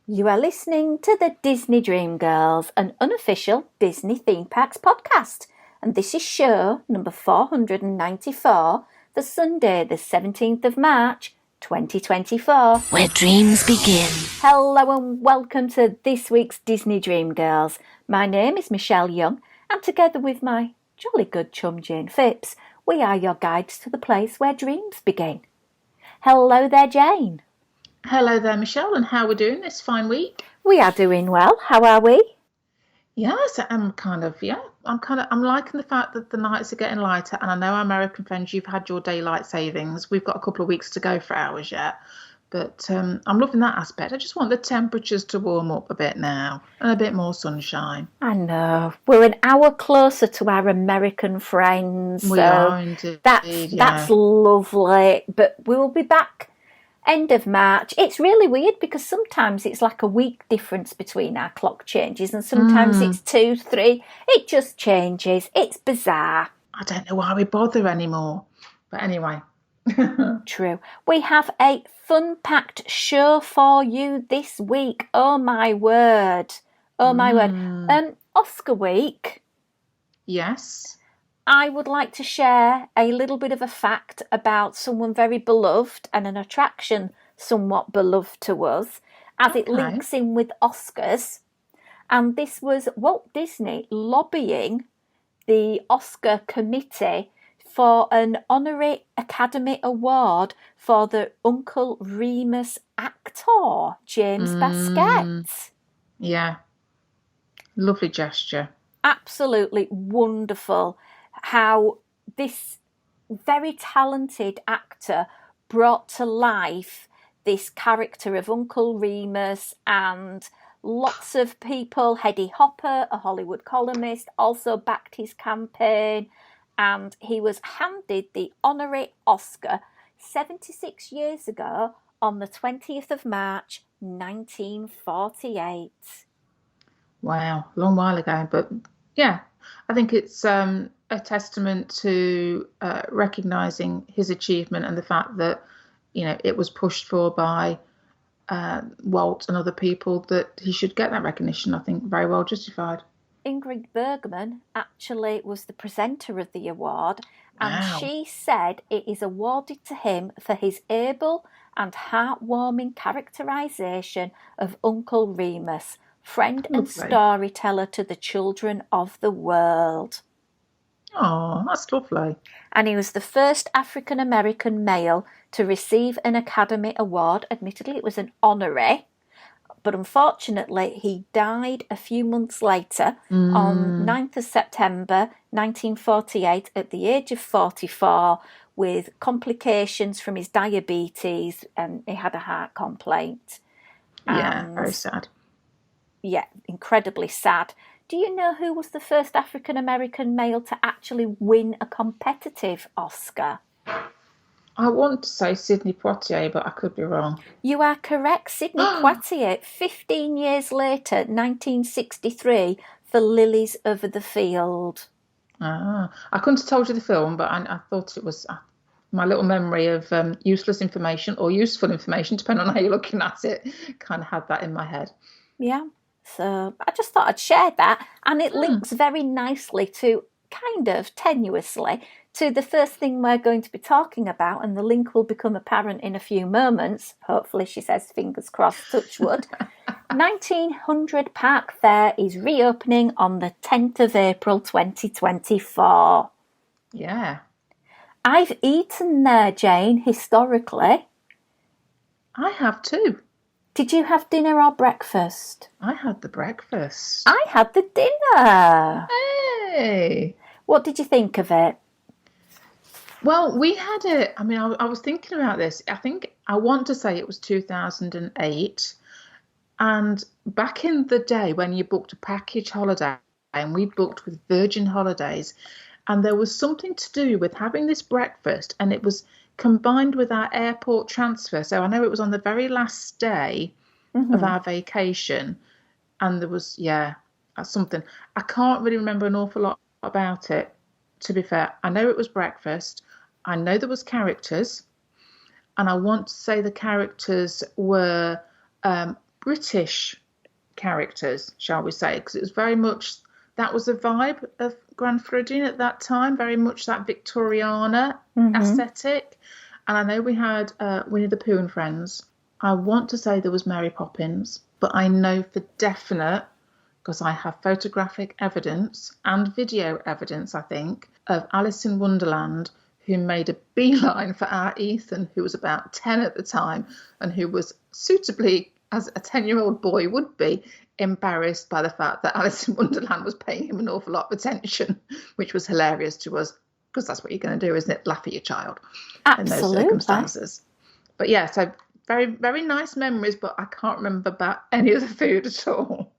You are listening to the Disney Dream Girls, an unofficial Disney Theme Parks podcast. And this is show number 494 for Sunday, the 17th of March, 2024. Where dreams begin. Hello and welcome to this week's Disney Dream Girls. My name is Michelle Young, and together with my jolly good chum Jane Phipps, we are your guides to the place where dreams begin. Hello there, Jane. Hello there, Michelle, and how are we doing this fine week? We are doing well. How are we? Yes, I'm liking the fact that the nights are getting lighter, and I know our American friends, you've had your daylight savings. We've got a couple of weeks to go for ours yet, but I'm loving that aspect. I just want the temperatures to warm up a bit now and a bit more sunshine. I know. We're an hour closer to our American friends. We are indeed. That's lovely. But we will be back end of March. It's really weird because sometimes it's like a week difference between our clock changes and sometimes it's 2, 3. It just changes. It's bizarre. I don't know why we bother anymore. But anyway. True. We have a fun-packed show for you this week. Oh, my word. Oh, my word. Oscar week. Yes. I would like to share a little bit of a fact about someone very beloved and an attraction somewhat beloved to us, as it links in with Oscars. And this was Walt Disney lobbying the Oscar committee for an honorary Academy Award for the Uncle Remus actor, James Baskett. Yeah. Lovely gesture. Absolutely wonderful how this very talented actor brought to life this character of Uncle Remus, and lots of people, Hedy Hopper, a Hollywood columnist, also backed his campaign, and he was handed the honorary Oscar 76 years ago on the 20th of March 1948. Wow, a long while ago, but yeah, I think it's a testament to recognising his achievement and the fact that, it was pushed for by Walt and other people, that he should get that recognition. I think very well justified. Ingrid Bergman actually was the presenter of the award, and Wow. she said it is awarded to him for his able and heartwarming characterisation of Uncle Remus, friend and storyteller to the children of the world. Oh, that's lovely. And he was the first African-American male to receive an Academy Award. Admittedly, it was an honorary, but unfortunately, he died a few months later on 9th of September 1948 at the age of 44 with complications from his diabetes, and he had a heart complaint. Yeah, very sad. Yeah, incredibly sad. Do you know who was the first African-American male to actually win a competitive Oscar? I want to say Sidney Poitier, but I could be wrong. You are correct, Sidney Poitier, 15 years later, 1963, for Lilies Over the Field. I couldn't have told you the film, but I thought it was my little memory of useless information or useful information, depending on how you're looking at it, kind of had that in my head. Yeah, so I just thought I'd share that, and it links very nicely to, kind of tenuously, to the first thing we're going to be talking about, and the link will become apparent in a few moments. Hopefully, she says, fingers crossed, touch wood. 1900 Park Fair is reopening on the 10th of April 2024. Yeah. I've eaten there, Jane, historically. I have too. Did you have dinner or breakfast? I had the breakfast. I had the dinner. Hey. What did you think of it? Well, we had it. I mean, I was thinking about this. I want to say it was 2008. And back in the day when you booked a package holiday, and we booked with Virgin Holidays, and there was something to do with having this breakfast, and it was combined with our airport transfer. So I know it was on the very last day of our vacation, and there was, something. I can't really remember an awful lot about it, to be fair. I know it was breakfast. I know there was characters, and I want to say the characters were British characters, shall we say, because it was very much that was the vibe of Grand Floridian at that time, very much that Victoriana aesthetic. And I know we had Winnie the Pooh and Friends. I want to say there was Mary Poppins, but I know for definite, because I have photographic evidence and video evidence, I think, of Alice in Wonderland, who made a beeline for our Ethan, who was about 10 at the time, and who was suitably, as a 10-year-old boy would be, embarrassed by the fact that Alice in Wonderland was paying him an awful lot of attention, which was hilarious to us, because that's what you're going to do, isn't it? Laugh at your child. Absolutely. In those circumstances. But yeah, so very, very nice memories, but I can't remember about any of the food at all.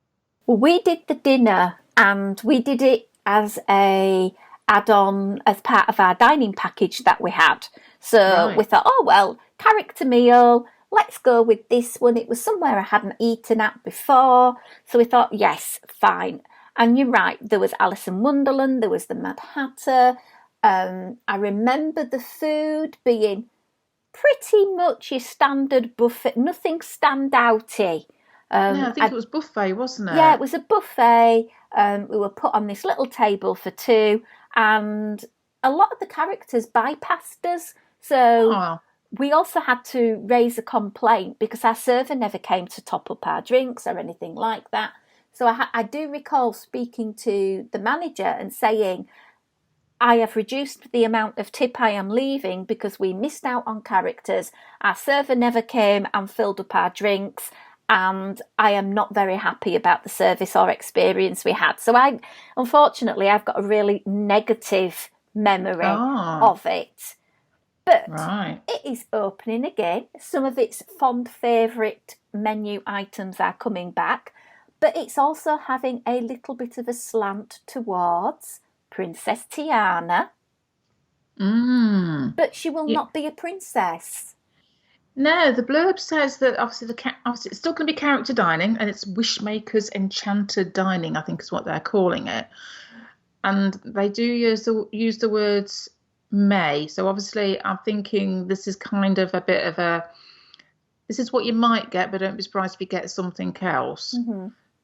Well, we did the dinner, and we did it as a add-on as part of our dining package that we had. So we thought, oh, well, character meal, let's go with this one. It was somewhere I hadn't eaten at before. So we thought, yes, fine. And you're right, there was Alice in Wonderland, there was the Mad Hatter. I remember the food being pretty much your standard buffet, nothing standouty. Yeah, I think it was buffet, wasn't it? Yeah, it was a buffet. We were put on this little table for two, and a lot of the characters bypassed us. So we also had to raise a complaint because our server never came to top up our drinks or anything like that. So I do recall speaking to the manager and saying, I have reduced the amount of tip I am leaving because we missed out on characters. Our server never came and filled up our drinks, and I am not very happy about the service or experience we had. So unfortunately, I've got a really negative memory of it. But it is opening again. Some of its fond favourite menu items are coming back, but it's also having a little bit of a slant towards Princess Tiana. But she will not be a princess. No, the blurb says that obviously it's still going to be character dining, and it's Wishmaker's Enchanted Dining, I think is what they're calling it. And they do use the words may. So obviously I'm thinking this is kind of a bit of this is what you might get, but don't be surprised if you get something else.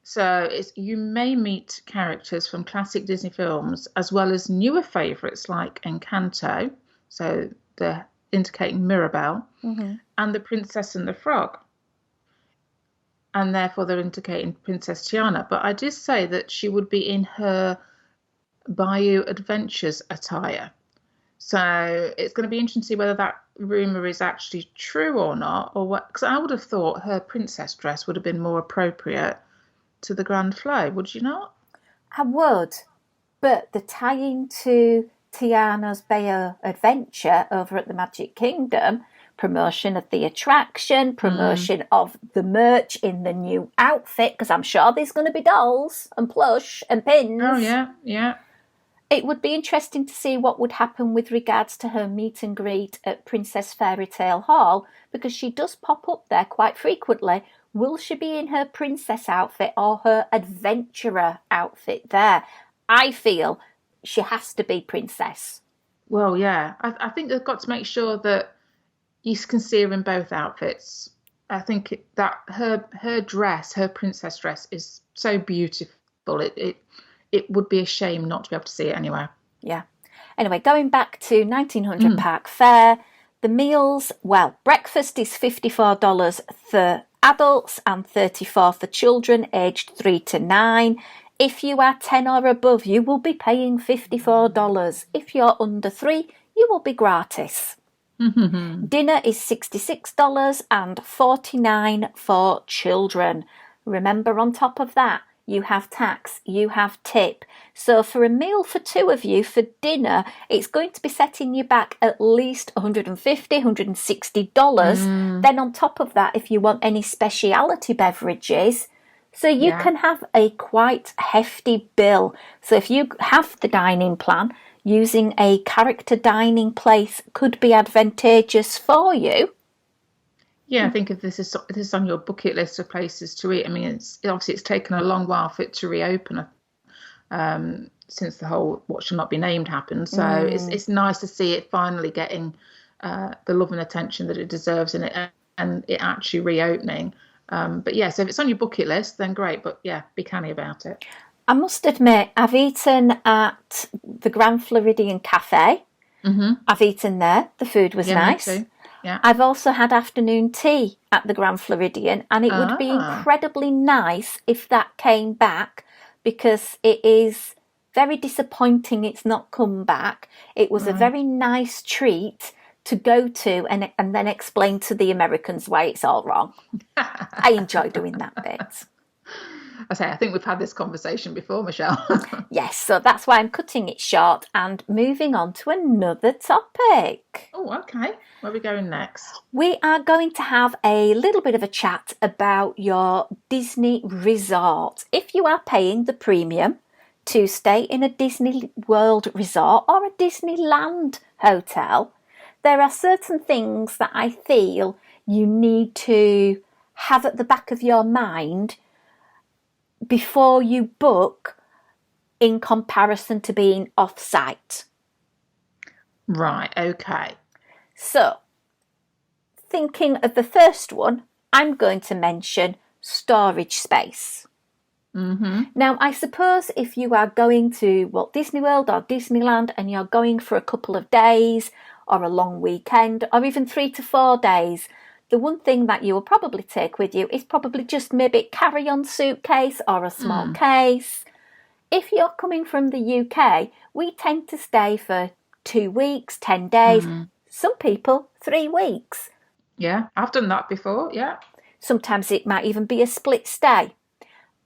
So you may meet characters from classic Disney films as well as newer favourites like Encanto, so they're indicating Mirabelle, and the Princess and the Frog. And therefore they're indicating Princess Tiana. But I did say that she would be in her Bayou Adventures attire. So it's going to be interesting to see whether that rumour is actually true or not, or what. Because I would have thought her princess dress would have been more appropriate to the Grand Flow, would you not? I would, but the tying to Tiana's Bayou Adventure over at the Magic Kingdom, promotion of the attraction, promotion of the merch in the new outfit, because I'm sure there's going to be dolls and plush and pins. Oh, yeah. It would be interesting to see what would happen with regards to her meet and greet at Princess Fairy Tale Hall, because she does pop up there quite frequently. Will she be in her princess outfit or her adventurer outfit there? I feel she has to be princess. Well, yeah. I think they've got to make sure that you can see her in both outfits. I think that her dress, her princess dress, is so beautiful. It would be a shame not to be able to see it anywhere. Yeah. Anyway, going back to 1900 Park Fair, the meals, well, breakfast is $54 for adults and $34 for children aged 3 to 9. If you are 10 or above, you will be paying $54. If you're under 3, you will be gratis. Dinner is $66 and $49 for children. Remember, on top of that, you have tax, you have tip. So for a meal for two of you for dinner, it's going to be setting you back at least $150, $160. Then on top of that, if you want any speciality beverages, so you can have a quite hefty bill. So if you have the dining plan, using a character dining place could be advantageous for you. Yeah, I think if this is on your bucket list of places to eat, I mean, it's taken a long while for it to reopen since the whole What Shall Not Be Named happened. So it's nice to see it finally getting the love and attention that it deserves, and it actually reopening. But yeah, so if it's on your bucket list, then great. But yeah, be canny about it. I must admit, I've eaten at the Grand Floridian Cafe. I've eaten there. The food was Yeah, me nice. too. Yeah. I've also had afternoon tea at the Grand Floridian, and it would be Ah, incredibly nice if that came back, because it is very disappointing it's not come back. It was a right. very nice treat to go to and then explain to the Americans why it's all wrong. I enjoy doing that bit. I think we've had this conversation before, Michelle. Yes, so that's why I'm cutting it short and moving on to another topic. Oh, okay. Where are we going next? We are going to have a little bit of a chat about your Disney resort. If you are paying the premium to stay in a Disney World resort or a Disneyland hotel, there are certain things that I feel you need to have at the back of your mind before you book, in comparison to being off-site. Right, okay. So, thinking of the first one, I'm going to mention storage space. Now, I suppose if you are going to Walt Disney World or Disneyland and you're going for a couple of days or a long weekend or even 3 to 4 days, the one thing that you will probably take with you is probably just maybe a carry-on suitcase or a small case. If you're coming from the UK, we tend to stay for 2 weeks, 10 days, some people 3 weeks. Yeah, I've done that before, yeah. Sometimes it might even be a split stay.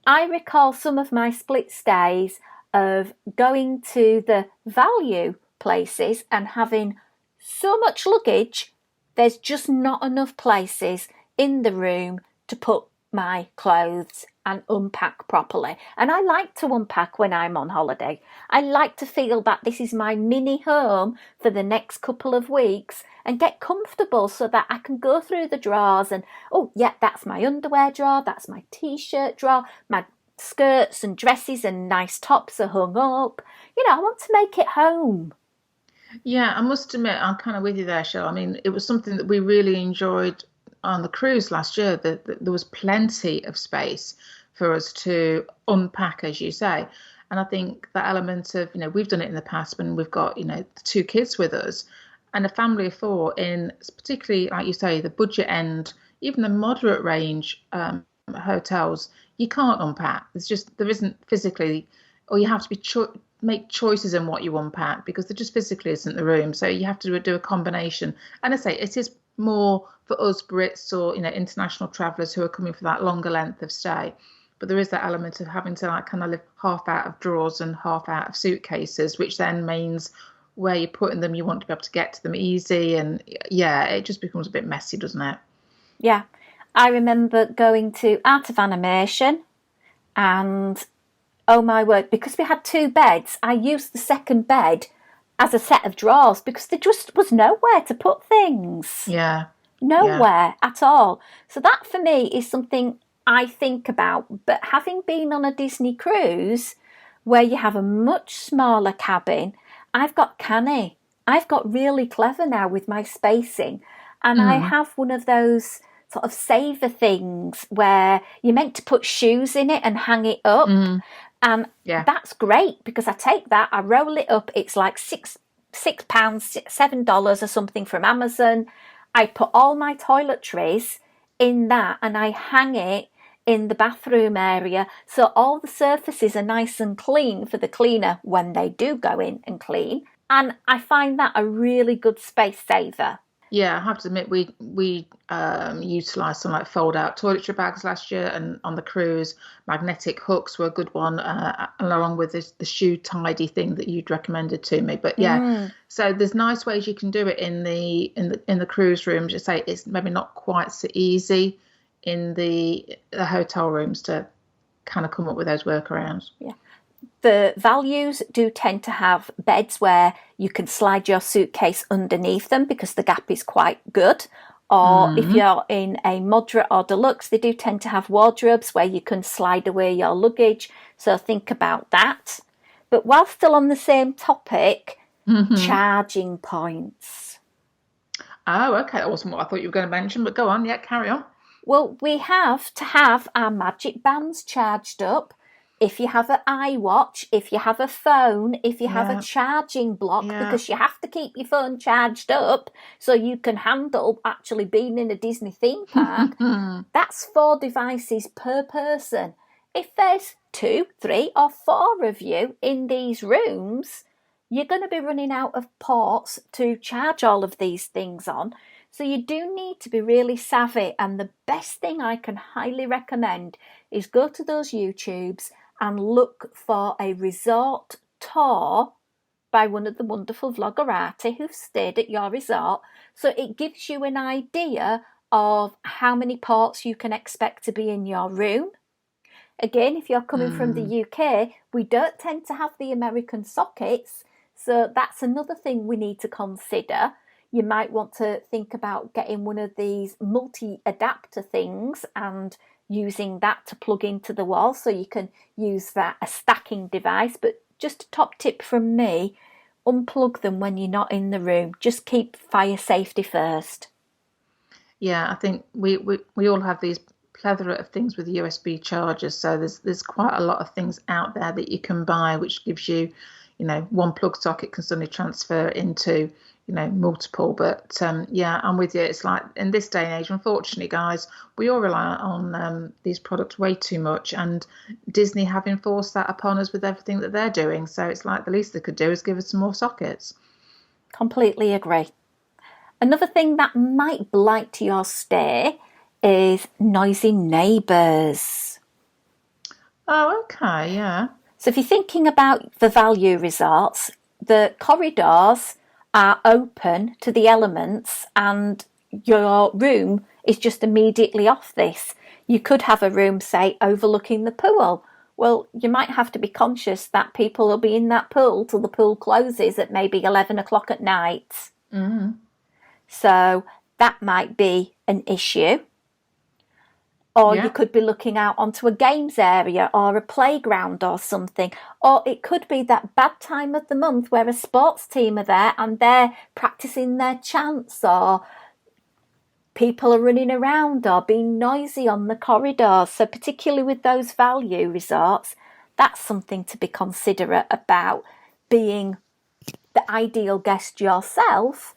I recall some of my split stays of going to the value places and having so much luggage, there's just not enough places in the room to put my clothes and unpack properly. And I like to unpack when I'm on holiday. I like to feel that this is my mini home for the next couple of weeks and get comfortable so that I can go through the drawers and, oh, yeah, that's my underwear drawer, that's my t-shirt drawer, my skirts and dresses and nice tops are hung up. I want to make it home. Yeah, I must admit, I'm kind of with you there, Cheryl. I mean, it was something that we really enjoyed on the cruise last year, that there was plenty of space for us to unpack, as you say. And I think that element of, we've done it in the past when we've got, 2 kids with us and a family of 4 in, particularly, like you say, the budget end, even the moderate range hotels, you can't unpack. There isn't physically, or you have to be make choices in what you unpack because there just physically isn't the room. So you have to do a combination. And I say it is more for us Brits or international travellers who are coming for that longer length of stay. But there is that element of having to kind of live half out of drawers and half out of suitcases, which then means where you're putting them, you want to be able to get to them easy. And yeah, it just becomes a bit messy, doesn't it? Yeah. I remember going to Art of Animation and, oh my word, because we had 2 beds, I used the second bed as a set of drawers because there just was nowhere to put things. Yeah. Nowhere at all. So that for me is something I think about. But having been on a Disney cruise where you have a much smaller cabin, I've got canny. I've got really clever now with my spacing. And I have one of those sort of saver things where you're meant to put shoes in it and hang it up. And that's great because I take that, I roll it up. It's like £6, $7 or something from Amazon. I put all my toiletries in that and I hang it in the bathroom area so all the surfaces are nice and clean for the cleaner when they do go in and clean. And I find that a really good space saver. Yeah, I have to admit we utilised some like fold-out toiletry bags last year, and on the cruise, magnetic hooks were a good one, along with the shoe tidy thing that you'd recommended to me. But yeah, so there's nice ways you can do it in the cruise rooms. You say it's maybe not quite so easy in the hotel rooms to kind of come up with those workarounds. Yeah. The values do tend to have beds where you can slide your suitcase underneath them because the gap is quite good. Or if you're in a moderate or deluxe, they do tend to have wardrobes where you can slide away your luggage. So think about that. But while still on the same topic, charging points. Oh, okay. That wasn't what I thought you were going to mention, but go on. Yeah, carry on. Well, we have to have our magic bands charged up. If you have an iWatch, if you have a phone, if you have a Yeah, charging block, yeah. because you have to keep your phone charged up so you can handle actually being in a Disney theme park, that's 4 devices per person. If there's 2, 3, or 4 of you in these rooms, you're going to be running out of ports to charge all of these things on. So you do need to be really savvy. And the best thing I can highly recommend is go to those YouTubes and look for a resort tour by one of the wonderful vloggerati who've stayed at your resort. So it gives you an idea of how many ports you can expect to be in your room. Again, if you're coming from the UK, we don't tend to have the American sockets. So that's another thing we need to consider. You might want to think about getting one of these multi-adapter things and using that to plug into the wall so you can use that a stacking device. But just a top tip from me, unplug them when you're not in the room. Just keep fire safety first. Yeah, I think we all have these plethora of things with USB chargers. So there's quite a lot of things out there that you can buy, which gives you, one plug socket can suddenly transfer into, multiple. But yeah, I'm with you. It's like in this day and age, unfortunately, guys, we all rely on these products way too much, and Disney have enforced that upon us with everything that they're doing. So it's like the least they could do is give us some more sockets. Completely agree. Another thing that might blight your stay is noisy neighbours. Oh, okay, yeah. So if you're thinking about the value resorts, the corridors are open to the elements and your room is just immediately off this. You could have a room, say, overlooking the pool. Well, you might have to be conscious that people will be in that pool till the pool closes at maybe 11 o'clock at night. So that might be an issue. Or Yeah. you could be looking out onto a games area or a playground or something. Or it could be that bad time of the month where a sports team are there and they're practicing their chants, or people are running around or being noisy on the corridors. So particularly with those value resorts, that's something to be considerate about, being the ideal guest yourself,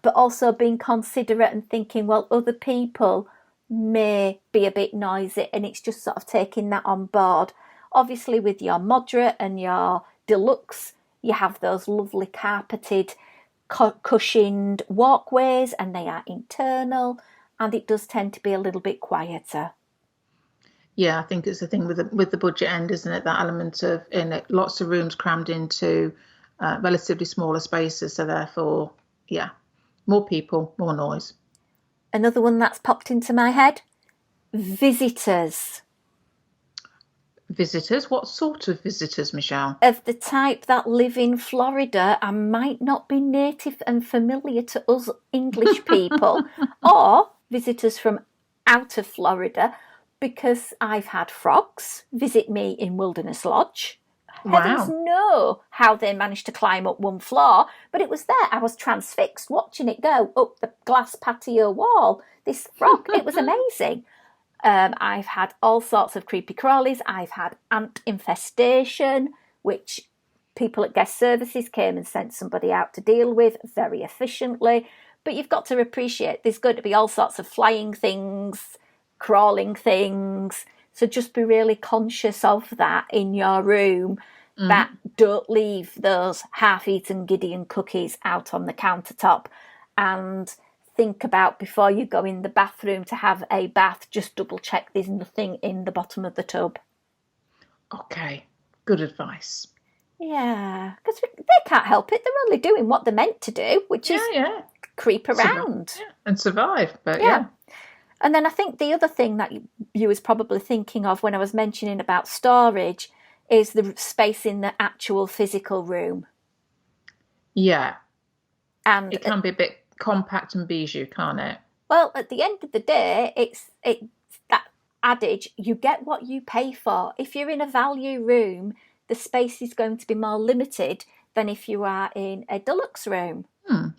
but also being considerate and thinking, well, other people may be a bit noisy, and it's just sort of taking that on board. Obviously, with your moderate and your deluxe, you have those lovely carpeted, cushioned walkways, and they are internal, and it does tend to be a little bit quieter. Yeah, I think it's the thing with the budget end, isn't it? That element of lots of rooms crammed into relatively smaller spaces. So therefore, yeah, more people, more noise. Another one that's popped into my head, visitors. Visitors? What sort of visitors, Michelle? Of the type that live in Florida and might not be native and familiar to us English people, or visitors from out of Florida, because I've had frogs visit me in Wilderness Lodge. Heavens Wow. know how they managed to climb up one floor, but it was there. I was transfixed watching it go up the glass patio wall. This frog, it was amazing. I've had all sorts of creepy crawlies. I've had ant infestation, which people at guest services came and sent somebody out to deal with very efficiently. But you've got to appreciate there's going to be all sorts of flying things, crawling things. So just be really conscious of that in your room, that don't leave those half-eaten Gideon cookies out on the countertop, and think about before you go in the bathroom to have a bath, just double check there's nothing in the bottom of the tub. Okay. Good advice. Yeah, because they can't help it. They're only doing what they're meant to do, which is Yeah. creep around. Yeah. And survive. But Yeah. yeah. And then I think the other thing that you was probably thinking of when I was mentioning about storage is the space in the actual physical room. Yeah. And It can be a bit compact and bijou, can't it? well, at the end of the day, it's that adage, you get what you pay for. If you're in a value room, the space is going to be more limited than if you are in a deluxe room.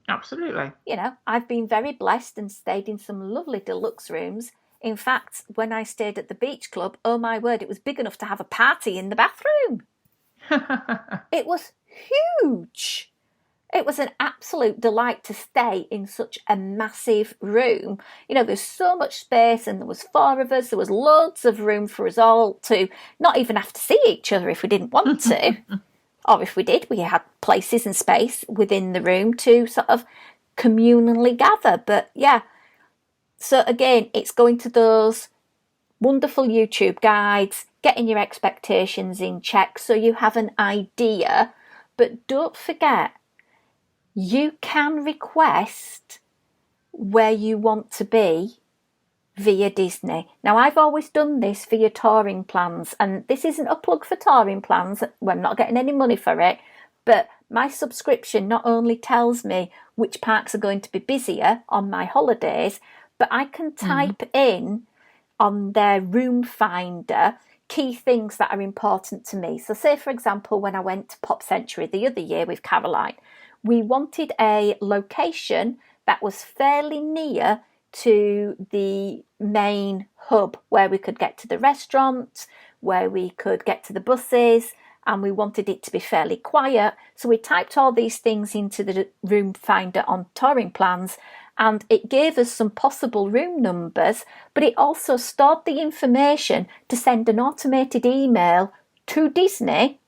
Absolutely. You know, I've been very blessed and stayed in some lovely deluxe rooms In fact, when I stayed at the beach club, oh my word, it was big enough to have a party in the bathroom. It was huge. It was an absolute delight to stay in such a massive room. You know, there's so much space, and there was 4 of us. There was loads of room for us all to not even have to see each other if we didn't want to. Or if we did, we had places and space within the room to sort of communally gather. But yeah, so again, it's going to those wonderful YouTube guides, getting your expectations in check so you have an idea. But don't forget, you can request where you want to be via Disney. Now, I've always done this for your touring plans, and this isn't a plug for touring plans. I'm not getting any money for it, but my subscription not only tells me which parks are going to be busier on my holidays, but I can type in on their room finder key things that are important to me. So say, for example, when I went to Pop Century the other year with Caroline, we wanted a location that was fairly near to the main hub where we could get to the restaurant, where we could get to the buses, and we wanted it to be fairly quiet. So we typed all these things into the room finder on touring plans, and it gave us some possible room numbers, but it also stored the information to send an automated email to Disney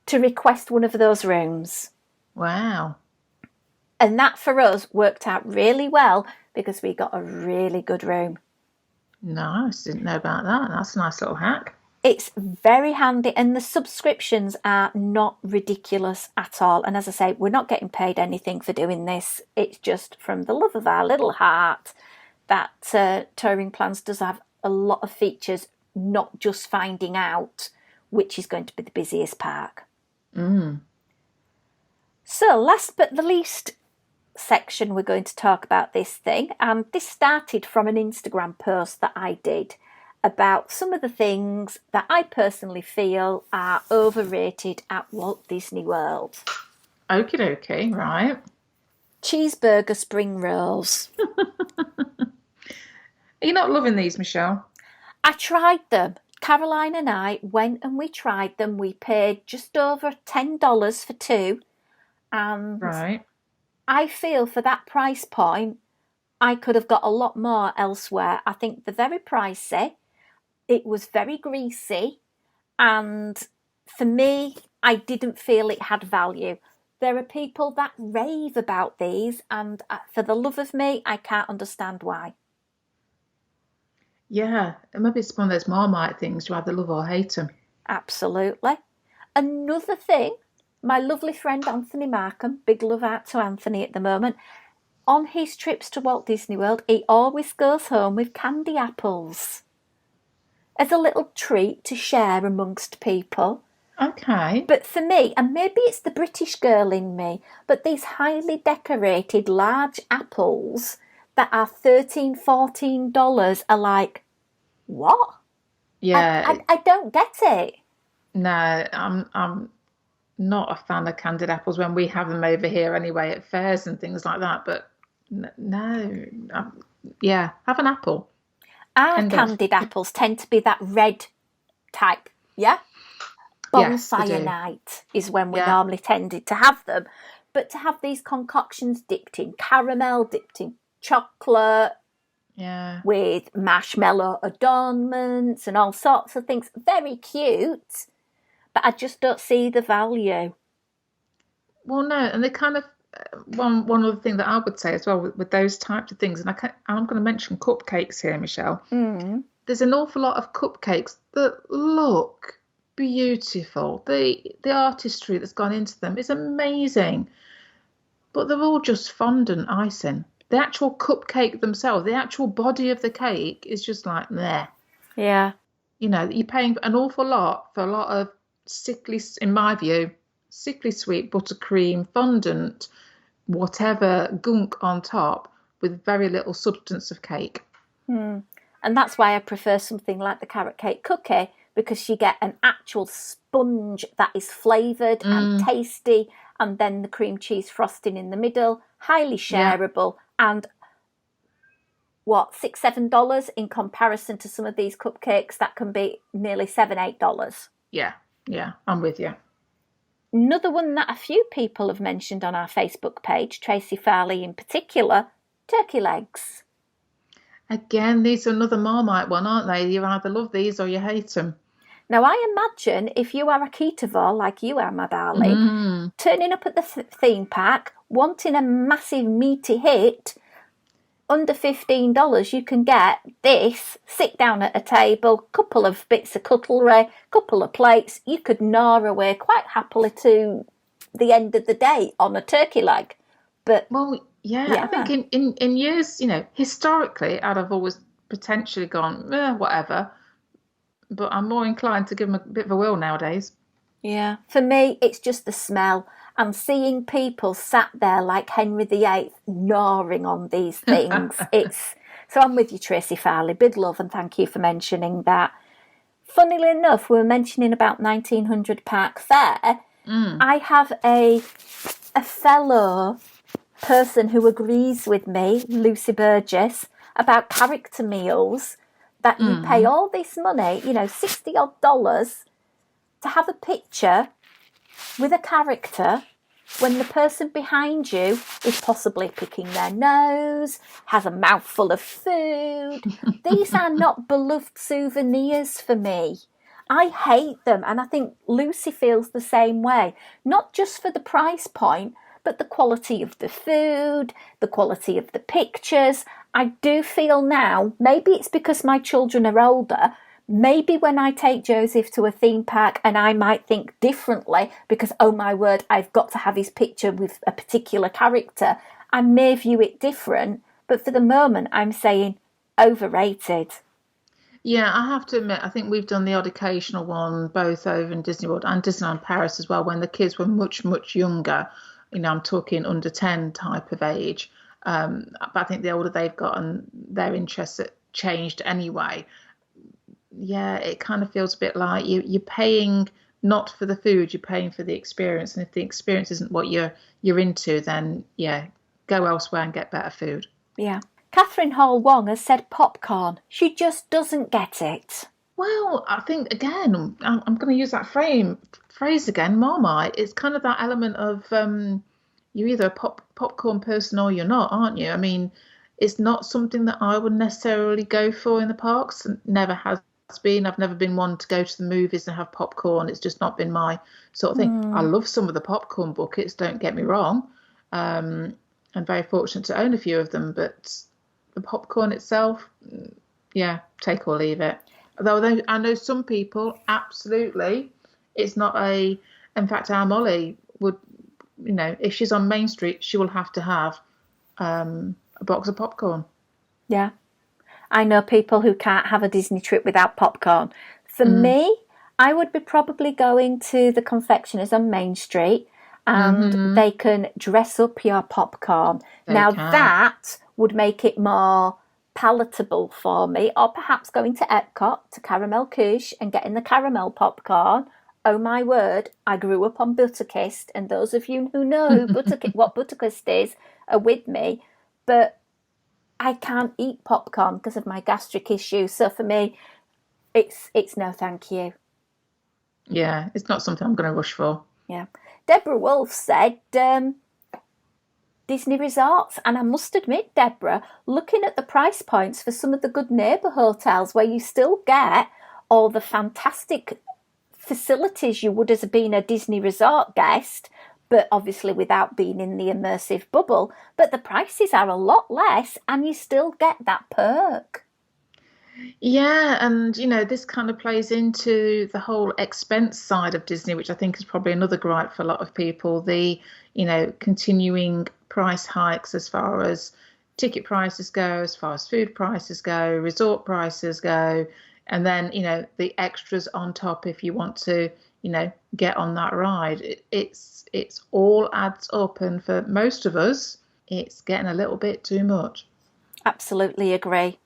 to request one of those rooms. Wow. And that for us worked out really well because we got a really good room. Nice. Didn't know about that. That's a nice little hack. It's very handy, and the subscriptions are not ridiculous at all. And as I say, we're not getting paid anything for doing this. It's just from the love of our little heart that Touring Plans does have a lot of features, not just finding out which is going to be the busiest park. So last but the least section, we're going to talk about this thing. And this started from an Instagram post that I did about some of the things that I personally feel are overrated at Walt Disney World. Okie dokie, right. Cheeseburger spring rolls. Are you not loving these, Michelle? I tried them. Caroline and I went and we tried them. We paid just over $10 for 2. And right. I feel for that price point, I could have got a lot more elsewhere. I think they're very pricey. It was very greasy, and for me, I didn't feel it had value. There are people that rave about these, and for the love of me, I can't understand why. Yeah, maybe it's one of those Marmite things, you either love or hate them. Absolutely. Another thing, my lovely friend Anthony Markham, big love out to Anthony at the moment, on his trips to Walt Disney World, he always goes home with candy apples as a little treat to share amongst people. Okay. But for me, and maybe it's the British girl in me, but these highly decorated large apples that are $13, $14 are like, what? Yeah. I don't get it. No, I'm not a fan of candied apples when we have them over here anyway at fairs and things like that. But no, yeah, have an apple. Our candied apples tend to be that red type, yeah? Bonfire yes, night is when we normally tended to have them. But to have these concoctions dipped in caramel, dipped in chocolate, with marshmallow adornments and all sorts of things, very cute. But I just don't see the value. Well, no, and they kind of one other thing that I would say as well with those types of things, and I'm going to mention cupcakes here, Michelle. There's an awful lot of cupcakes that look beautiful. The artistry that's gone into them is amazing, but they're all just fondant icing. The actual cupcake themselves, the actual body of the cake is just like meh. Yeah. You know, you're paying an awful lot for a lot of sickly, in my view, sickly sweet buttercream fondant, whatever gunk on top with very little substance of cake. And that's why I prefer something like the carrot cake cookie, because you get an actual sponge that is flavoured and tasty, and then the cream cheese frosting in the middle, highly shareable, and what, $6-7 in comparison to some of these cupcakes that can be nearly $7-8. Yeah, I'm with you. Another one that a few people have mentioned on our Facebook page, Tracy Farley in particular, turkey legs. Again, these are another Marmite one, aren't they? You either love these or you hate them. Now, I imagine if you are a ketovore like you are, my darling, turning up at the theme park, wanting a massive meaty hit, under $15, you can get this, sit down at a table, couple of bits of cutlery, couple of plates. You could gnaw away quite happily to the end of the day on a turkey leg. But well, yeah. I think in years, historically, I'd have always potentially gone, whatever. But I'm more inclined to give them a bit of a whirl nowadays. Yeah, for me, it's just the smell. I'm seeing people sat there like Henry VIII gnawing on these things. So I'm with you, Tracy Farley. Big love and thank you for mentioning that. Funnily enough, we were mentioning about 1900 Park Fair. I have a fellow person who agrees with me, Lucy Burgess, about character meals, that you pay all this money, $60 odd, to have a picture with a character when the person behind you is possibly picking their nose, has a mouthful of food. These are not beloved souvenirs for me. I hate them, and I think Lucy feels the same way, not just for the price point, but the quality of the food, the quality of the pictures. I do feel now, maybe it's because my children are older, maybe when I take Joseph to a theme park and I might think differently because, oh my word, I've got to have his picture with a particular character, I may view it different, but for the moment I'm saying overrated. Yeah, I have to admit, I think we've done the odd occasional one, both over in Disney World and Disneyland Paris as well, when the kids were much, much younger. I'm talking under 10 type of age. But I think the older they've gotten, their interests have changed anyway. Yeah, it kind of feels a bit like you're paying not for the food, you're paying for the experience. And if the experience isn't what you're into, then yeah, go elsewhere and get better food. Yeah. Catherine Hall Wong has said popcorn. She just doesn't get it. Well, I think, again, I'm going to use that phrase again, Marmite. It's kind of that element of you're either a popcorn person or you're not, aren't you? I mean, it's not something that I would necessarily go for in the parks. Never has been. I've never been one to go to the movies and have popcorn. It's just not been my sort of thing. I love some of the popcorn buckets, don't get me wrong. I'm very fortunate to own a few of them, but the popcorn itself, yeah, take or leave it. Although I know some people, absolutely, it's not in fact, our Molly would, if she's on Main Street, she will have to have a box of popcorn. Yeah. I know people who can't have a Disney trip without popcorn. For me, I would be probably going to the confectioners on Main Street and they can dress up your popcorn. That would make it more palatable for me, or perhaps going to Epcot to Caramel Couche and getting the caramel popcorn. Oh my word, I grew up on Butterkist, and those of you who know what Butterkist is are with me, but I can't eat popcorn because of my gastric issues, so for me it's no thank you. Yeah, it's not something I'm going to rush for. Yeah. Deborah Wolf said Disney resorts, and I must admit, Deborah, looking at the price points for some of the Good Neighbour hotels where you still get all the fantastic facilities you would as being a Disney resort guest, but obviously without being in the immersive bubble, but the prices are a lot less and you still get that perk. Yeah, and this kind of plays into the whole expense side of Disney, which I think is probably another gripe for a lot of people. The continuing price hikes as far as ticket prices go, as far as food prices go, resort prices go, and then the extras on top if you want to get on that ride. It's all adds up, and for most of us it's getting a little bit too much. Absolutely agree.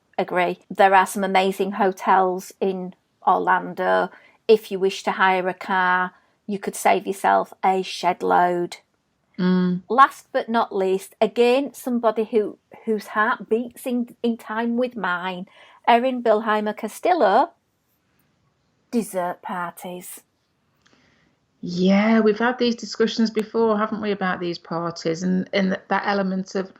There are some amazing hotels in Orlando. If you wish to hire a car, you could save yourself a shed load. Last but not least, again, somebody whose heart beats in time with mine, Erin Bilheimer Castillo, dessert parties. Yeah, we've had these discussions before, haven't we, about these parties and that element of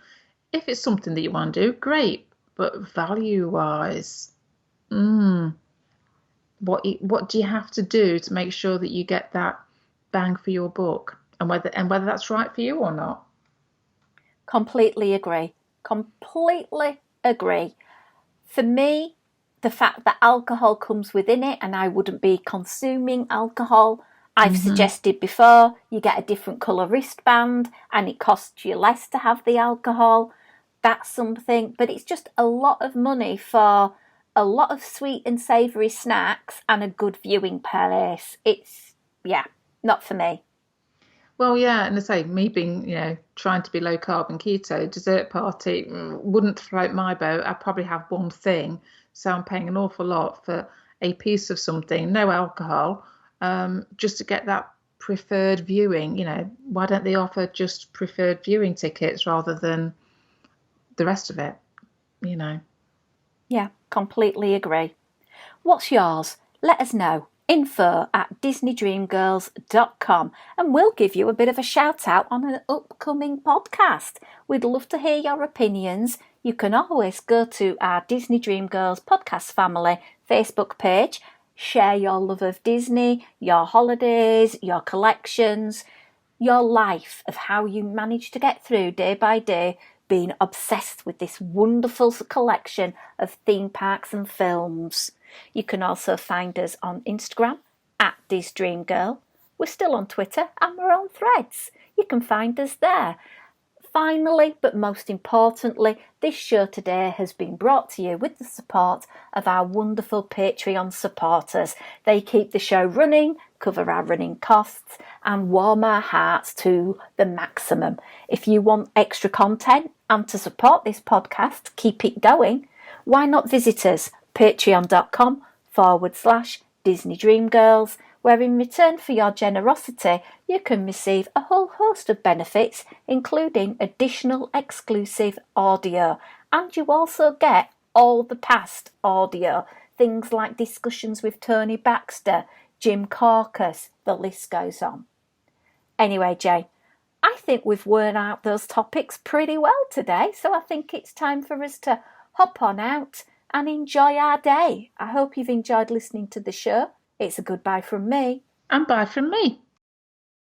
if it's something that you want to do, great, but value-wise, what do you have to do to make sure that you get that bang for your buck, and whether that's right for you or not? Completely agree. Completely agree. For me, the fact that alcohol comes within it and I wouldn't be consuming alcohol. I've suggested before you get a different colour wristband and it costs you less to have the alcohol. That's something, but it's just a lot of money for a lot of sweet and savoury snacks and a good viewing place. It's, yeah, not for me. Well, yeah, and I say me being, trying to be low carb and keto, dessert party wouldn't float my boat. I'd probably have one thing, so I'm paying an awful lot for a piece of something, no alcohol, just to get that preferred viewing. Why don't they offer just preferred viewing tickets rather than the rest of it? Yeah, completely agree. What's yours? Let us know. info@disneydreamgirls.com and we'll give you a bit of a shout out on an upcoming podcast. We'd love to hear your opinions. You can always go to our Disney Dream Girls podcast family Facebook page, share your love of Disney, your holidays, your collections, your life of how you manage to get through day by day being obsessed with this wonderful collection of theme parks and films. You can also find us on Instagram @DisDreamGirl. We're still on Twitter and we're on Threads. You can find us there. Finally, but most importantly, this show today has been brought to you with the support of our wonderful Patreon supporters. They keep the show running, cover our running costs, and warm our hearts to the maximum. If you want extra content and to support this podcast, keep it going, why not visit us, patreon.com/Disney Dream Girls, where in return for your generosity, you can receive a whole host of benefits, including additional exclusive audio. And you also get all the past audio, things like discussions with Tony Baxter, Jim Corcus, the list goes on. Anyway, Jane, I think we've worn out those topics pretty well today, so I think it's time for us to hop on out and enjoy our day. I hope you've enjoyed listening to the show. It's a goodbye from me. And bye from me.